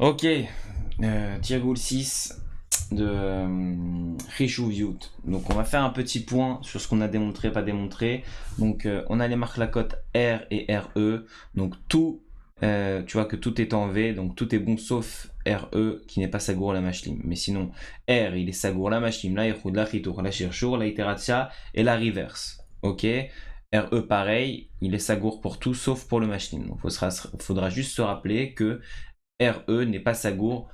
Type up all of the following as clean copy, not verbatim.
Ok, Tirgoul 6 de Rishuvyut. Donc on va faire un petit point sur ce qu'on a démontré, pas démontré. Donc on a les marques la cote R et RE. Donc tout, tu vois que tout est en V, donc tout est bon sauf RE qui n'est pas Sagour la Mashlim. Mais sinon, R il est Sagour la Mashlim, la Yichud, la Chitour, la Shirshur, la Iteratia et la Reverse. Ok, RE pareil, il est Sagour pour tout sauf pour le Mashlim. Donc faudra juste se rappeler que RE n'est pas Sagour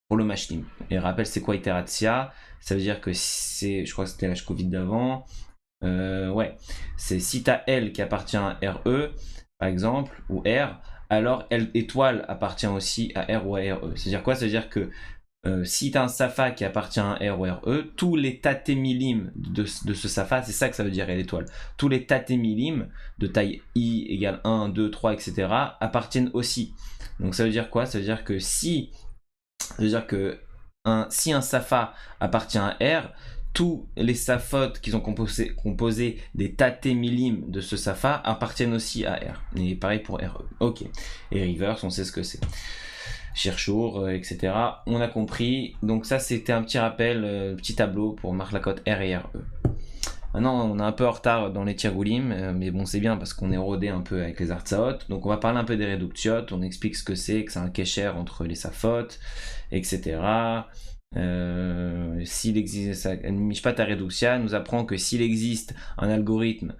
pour le Mashlim. Et rappelle, c'est quoi Iteratia? Ça veut dire que c'est, je crois que c'était l'âge Covid d'avant. Ouais, c'est si t'as L qui appartient à RE, par exemple, ou R, alors L étoile appartient aussi à R ou à RE. C'est-à-dire quoi? Ça veut dire que si tu as un SAFA qui appartient à R ou RE, tous les tatémilim de ce SAFA, c'est ça que ça veut dire L étoile, tous les tatémilim de taille I égale 1, 2, 3, etc. appartiennent aussi. Donc ça veut dire quoi? Ça veut dire que si si un SAFA appartient à R, tous les SAFOT qui sont composés des tatémilim de ce SAFA appartiennent aussi à R. Et pareil pour RE. Ok. Et reverse, on sait ce que c'est. Cherchour, etc. On a compris. Donc ça, c'était un petit rappel, petit tableau pour marque la cote R et RE. Maintenant, on est un peu en retard dans les tirgoulim, mais bon, c'est bien parce qu'on est rodé un peu avec les artsaot. Donc, on va parler un peu des réductiotes. On explique ce que c'est un kécher entre les safot, etc. S'il existe, Mishpat Reduxia nous apprend que s'il existe un algorithme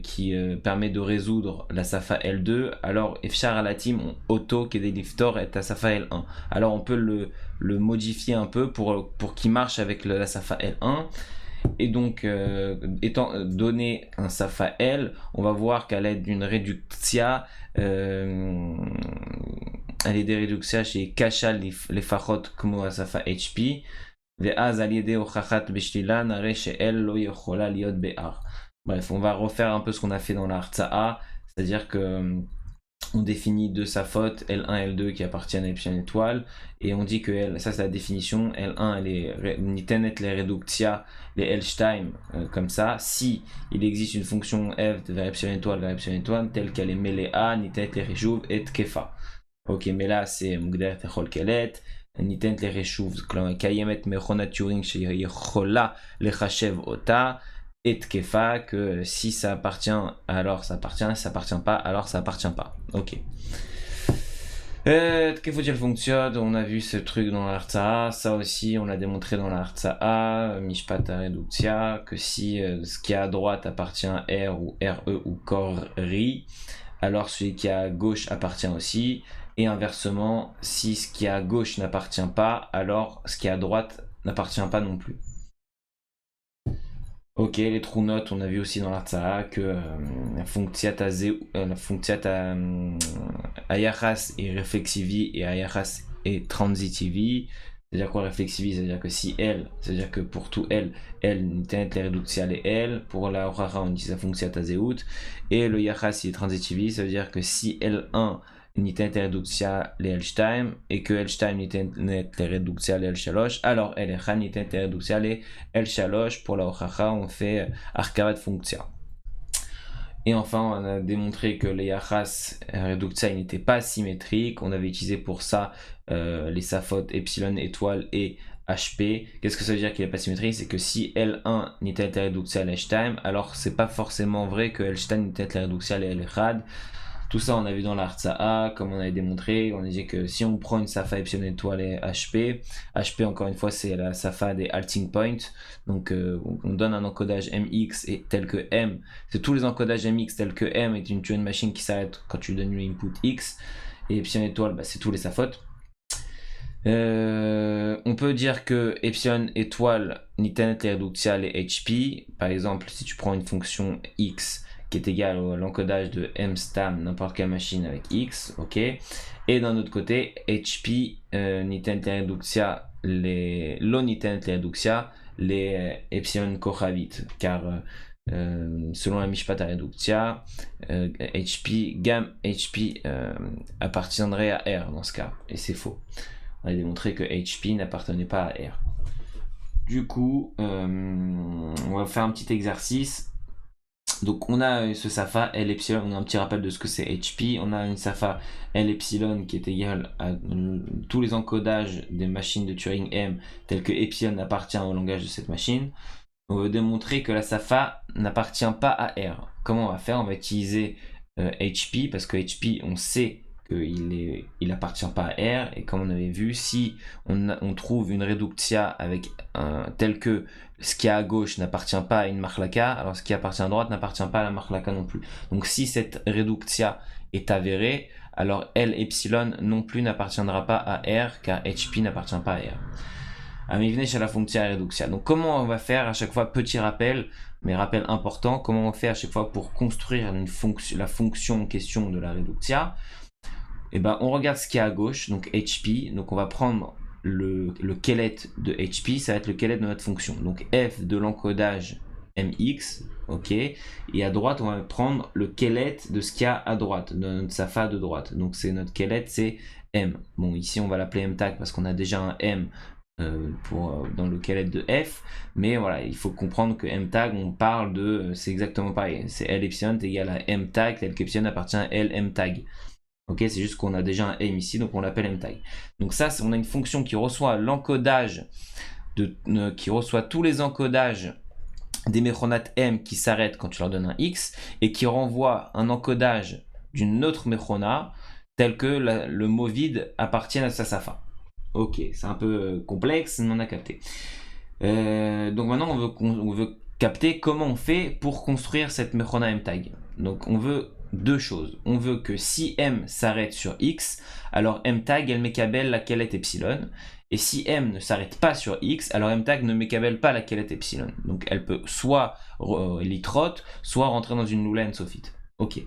qui permet de résoudre la Safa L2, alors Efshar Alatim auto Kedeliftor est à Safa L1. Alors on peut le modifier un peu pour qu'il marche avec la Safa L1. Et donc, étant donné un Safa L, on va voir qu'à l'aide d'une réductia, à l'aide des réductia chez Kachal les Fachot comme Safa HP, ואז על ידי הוכחת בשלילה נראה שאל לא יכולה להיות ב-R. Bref, on va refaire un peu ce qu'on a fait dans la Hartza'a, c'est-à-dire que on définit deux safot, L1, L2 qui appartiennent à Epsilon étoile, et on dit que L, ça c'est la définition, L1 elle est nitenet les reductia, les L-Stein, comme ça, si il existe une fonction f vers Epsilon étoile, telle qu'elle est meléa, nitenet les reshuv et kefa. Ok, mais là c'est mugder techol kelet, nitenet les reshuv, kayemet mechonat Turing sheyechola lechashev ota, et Tkefa, que si ça appartient, alors ça appartient, si ça appartient pas, alors ça appartient pas. Ok. Tkefotiel fonctionne, on a vu ce truc dans l'Artsa'a, ça aussi on l'a démontré dans l'Artsa'a, Mishpat Reductia, que si ce qui est à droite appartient à R ou RE ou Korri, alors celui qui est à gauche appartient aussi, et inversement, si ce qui est à gauche n'appartient pas, alors ce qui est à droite n'appartient pas non plus. Ok, les true notes, on a vu aussi dans l'Artsa'a que la fonctiata ayachas est réflexivi et ayachas est transitivi. C'est-à-dire quoi réflexivi? C'est-à-dire que si L, c'est-à-dire que pour tout L, nitenet les réductiales et L, pour la Orara on dit la fonctiata zeut, et le yachas il est transitivi, ça veut dire que si L1 nitenet les réductiales les L-Stein, et que L-Stein nitenet les réductiales les L-Shalosh, alors L1 nitenet les réductiales les L-Shalosh, pour la Orara on fait Arkavat Functia. Et enfin, on a démontré que les Yachas Reductia n'étaient pas symétriques. On avait utilisé pour ça les Safot, Epsilon, étoile et HP. Qu'est-ce que ça veut dire qu'il n'est pas symétrique? C'est que si L1 n'était la Reductia à L-Time, alors c'est pas forcément vrai que L-Time n'était la Reductia à L-Rad. Tout ça, on a vu dans l'Artsa'a, comme on avait démontré. On a dit que si on prend une Safa Epsilon étoile et HP, encore une fois, c'est la Safa des halting points. Donc, on donne un encodage MX et tel que M. C'est tous les encodages MX tel que M est une tuning machine qui s'arrête quand tu donnes le input X. Et Epsilon étoile, bah, c'est tous les Safot. On peut dire que Epsilon étoile, nitenet les réductiales et HP. Par exemple, si tu prends une fonction X qui est égal à l'encodage de mstam n'importe quelle machine avec x, ok. Et d'un autre côté, HP nitenet les réductia, lo nitenet les réductia, les epsilon kochavit, car selon la mishpat reductia, HP gam HP appartiendrait à R dans ce cas, et c'est faux. On a démontré que HP n'appartenait pas à R. Du coup, on va faire un petit exercice. Donc on a ce SAFA L epsilon, on a un petit rappel de ce que c'est HP, on a une SAFA L epsilon qui est égale à tous les encodages des machines de Turing M tels que epsilon appartient au langage de cette machine. On veut démontrer que la SAFA n'appartient pas à R. Comment on va faire? On va utiliser HP parce que HP on sait qu'il appartient pas à R, et comme on avait vu, si on trouve une réductia avec tel que ce qui est à gauche n'appartient pas à une marlaka, alors ce qui appartient à droite n'appartient pas à la marlaka non plus. Donc si cette réductia est avérée, alors L epsilon non plus n'appartiendra pas à R, car HP n'appartient pas à R. Amivne chez la fonction réductia. Donc comment on va faire à chaque fois, petit rappel, mais rappel important, comment on fait à chaque fois pour construire la fonction en question de la réductia? Et ben on regarde ce qu'il y a à gauche, donc HP, donc on va prendre le kelet de HP, ça va être le kelet de notre fonction. Donc f de l'encodage mx, ok, et à droite on va prendre le kelet de ce qu'il y a à droite, de notre SAFA de droite. Donc c'est notre kelet, c'est m. Bon, ici on va l'appeler mtag parce qu'on a déjà un m dans le kelet de f, mais voilà, il faut comprendre que mtag, on parle de, c'est exactement pareil, c'est L epsilon égal à mtag, tel qu'epsilon appartient à L mtag. Ok, c'est juste qu'on a déjà un m ici, donc on l'appelle mtag. Donc ça, on a une fonction qui reçoit l'encodage, qui reçoit tous les encodages des méchonates m qui s'arrêtent quand tu leur donnes un x, et qui renvoie un encodage d'une autre méchona, tel que le mot vide appartient à sa SAFA. Ok, c'est un peu complexe, mais on a capté. Donc maintenant, on veut capter comment on fait pour construire cette mechona mtag. Donc on veut deux choses. On veut que si m s'arrête sur x, alors mtag elle mécabelle la kelet epsilon. Et si m ne s'arrête pas sur x, alors mtag ne mécabelle pas la kelet epsilon. Donc elle peut soit litrot, soit rentrer dans une lula ensophite. Ok.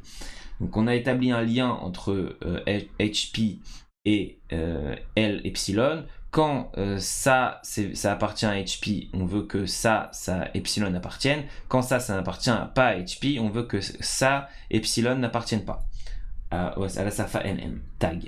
Donc on a établi un lien entre HP et L epsilon. Quand ça appartient à HP, on veut que ça epsilon appartienne. Quand ça n'appartient pas à HP, on veut que ça epsilon n'appartienne pas à la SAFA NM tag.